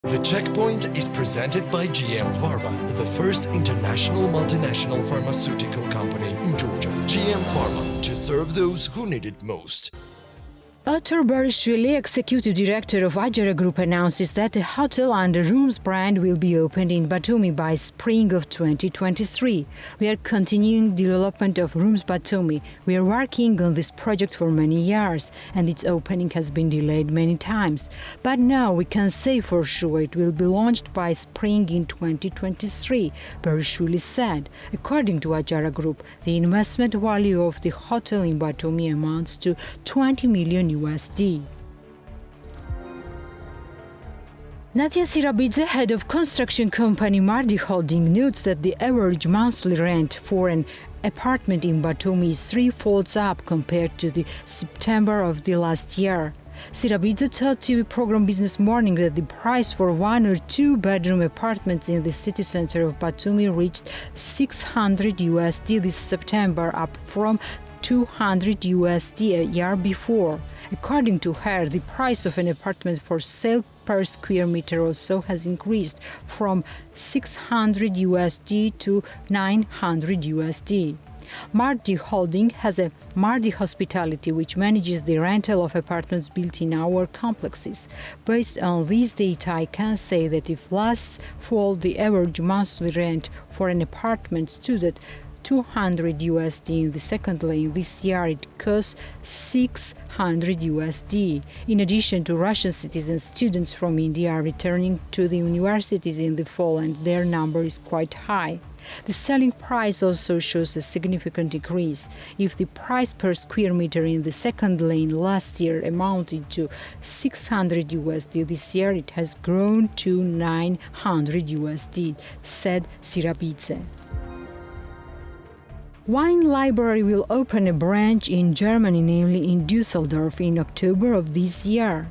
The checkpoint is presented by GM Pharma, the first international multinational pharmaceutical company in Georgia. GM Pharma, to serve those who need it most. Artur Barishvili, executive director of Adjara Group, announces that a hotel under Rooms brand will be opened in Batumi by spring of 2023. We are continuing development of Rooms Batumi. We are working on this project for many years, and its opening has been delayed many times. But now we can say for sure it will be launched by spring in 2023, Barishvili said. According to Adjara Group, the investment value of the hotel in Batumi amounts to 20 million USD. Nadia Sirabidze, head of construction company Mardi Holding, notes that the average monthly rent for an apartment in Batumi is threefold up compared to the September of the last year. Sirabidze told TV program Business Morning that the price for one or two bedroom apartments in the city center of Batumi reached 600 USD this September, up from 200 USD a year before. According to her, the price of an apartment for sale per square meter also has increased from 600 USD to 900 USD. Mardi Holding has a Mardi Hospitality, which manages the rental of apartments built in our complexes. Based on these data, I can say that if last fall the average monthly rent for an apartment stood at 200 USD in the second lane, this year it costs 600 USD. In addition to Russian citizens, students from India are returning to the universities in the fall, and their number is quite high. The selling price also shows a significant decrease. If the price per square meter in the second lane last year amounted to 600 USD, this year it has grown to 900 USD, said Sirabidze. Wine Library will open a branch in Germany, namely in Düsseldorf, in October of this year.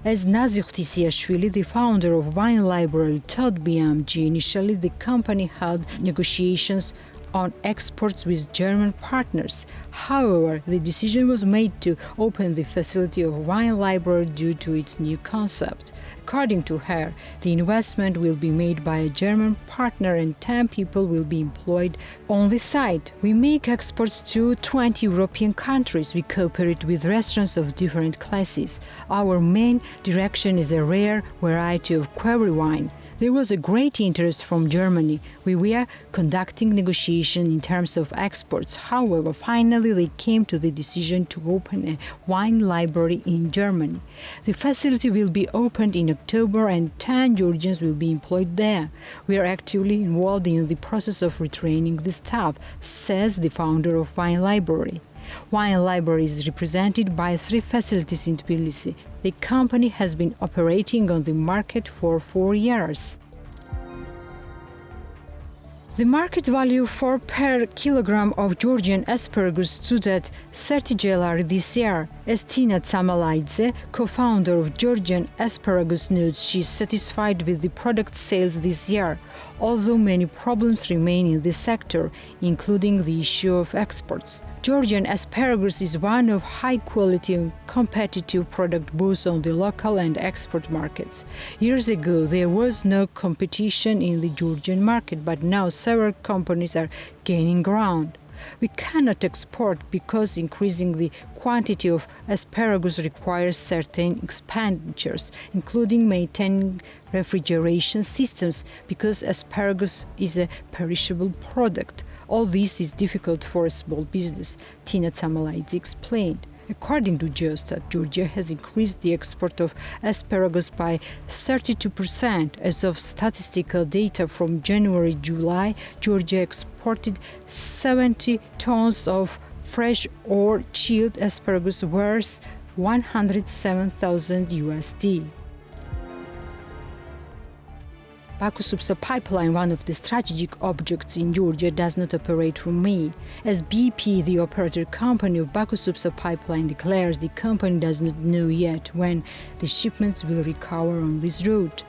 As Nazir Tisiashvili, the founder of Wine Library, told BMG, initially the company had negotiations on exports with German partners. However, the decision was made to open the facility of Wine Library due to its new concept. According to her, the investment will be made by a German partner and 10 people will be employed on the site. We make exports to 20 European countries. We cooperate with restaurants of different classes. Our main direction is a rare variety of quarry wine. There was a great interest from Germany. We were conducting negotiations in terms of exports. However, finally they came to the decision to open a wine library in Germany. The facility will be opened in October and 10 Georgians will be employed there. We are actively involved in the process of retraining the staff, says the founder of Wine Library. Wine Library is represented by 3 facilities in Tbilisi. The company has been operating on the market for 4 years. The market value for per kilogram of Georgian asparagus stood at 30 GLR this year. As Tina Tsamalaidze, co-founder of Georgian Asparagus, notes, she is satisfied with the product sales this year, although many problems remain in the sector, including the issue of exports. Georgian asparagus is one of high-quality and competitive product both on the local and export markets. Years ago, there was no competition in the Georgian market, but now several companies are gaining ground. We cannot export because increasing the quantity of asparagus requires certain expenditures, including maintaining refrigeration systems, because asparagus is a perishable product. All this is difficult for a small business, Tina Tsamalaidze explained. According to Geostat, Georgia has increased the export of asparagus by 32%. As of statistical data from January-July, Georgia exported 70 tons of fresh or chilled asparagus worth 107,000 USD. Baku-Supsa pipeline, one of the strategic objects in Georgia, does not operate from May. As BP, the operator company of Baku-Supsa pipeline, declares, the company does not know yet when the shipments will recover on this route.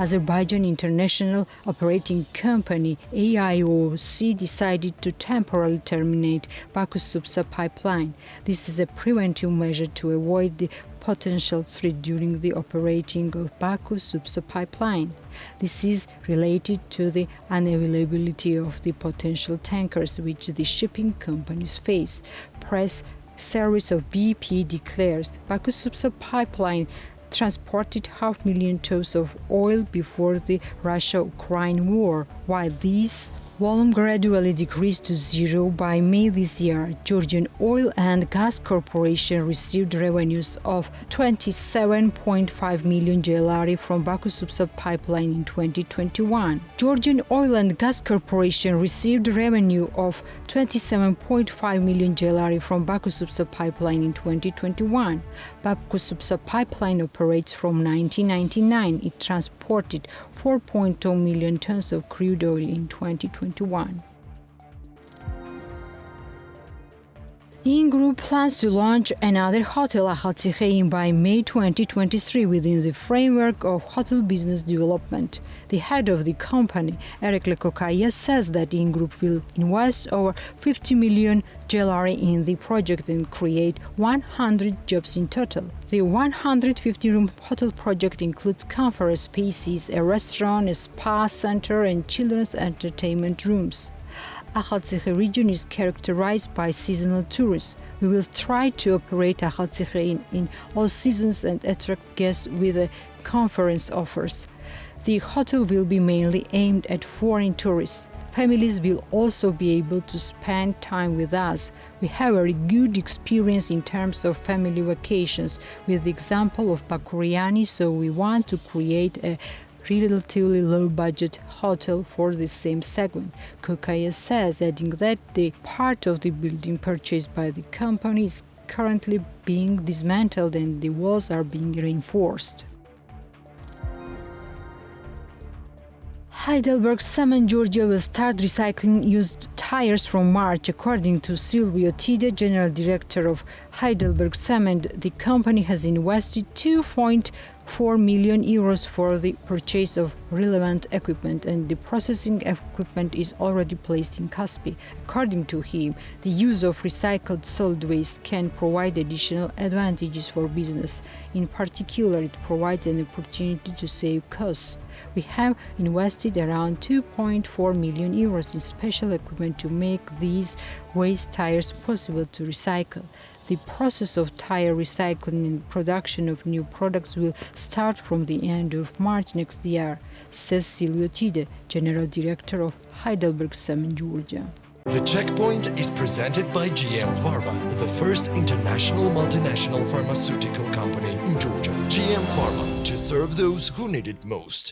Azerbaijan International Operating Company AIOC decided to temporarily terminate Baku-Supsa pipeline. This is a preventive measure to avoid the potential threat during the operating of Baku-Supsa pipeline. This is related to the unavailability of the potential tankers which the shipping companies face. Press service of BP declares Baku-Supsa pipeline transported 500,000 tons of oil before the Russia-Ukraine war. While this volume gradually decreased to zero by May this year, Georgian Oil and Gas Corporation received revenues of 27.5 million GLR from Baku-Supsa pipeline in 2021. Georgian Oil and Gas Corporation received revenue of 27.5 million GLR from Baku-Supsa pipeline in 2021. Baku-Supsa pipeline operates from 1999. It transported 4.2 million tons of crude oil in 2021. In Group plans to launch another hotel, Akhaltsikhe, by May 2023 within the framework of hotel business development. The head of the company, Akhaltsikhe, says that In Group will invest over 50 million GLR in the project and create 100 jobs in total. The 150-room hotel project includes conference spaces, a restaurant, a spa center, and children's entertainment rooms. Akhaltsikhe region is characterized by seasonal tourists. We will try to operate Akhaltsikhe in all seasons and attract guests with conference offers. The hotel will be mainly aimed at foreign tourists. Families will also be able to spend time with us. We have a very good experience in terms of family vacations with the example of Bakuriani, so we want to create a relatively low-budget hotel for the same segment, Kokaya says, adding that the part of the building purchased by the company is currently being dismantled and the walls are being reinforced. Heidelberg Georgia will start recycling used tires from March, according to Silvio Tide, General Director of Heidelberg Cement. The company has invested 2.4 million euros for the purchase of relevant equipment, and the processing equipment is already placed in Caspi. According to him, the use of recycled solid waste can provide additional advantages for business. In particular, it provides an opportunity to save costs. We have invested around 2.4 million euros in special equipment to make these waste tires possible to recycle. The process of tire recycling and production of new products will start from the end of March next year, says Silvio Tide, General Director of Heidelberg Georgia. The Checkpoint is presented by GM Pharma, the first international multinational pharmaceutical company in Georgia. GM Pharma, to serve those who need it most.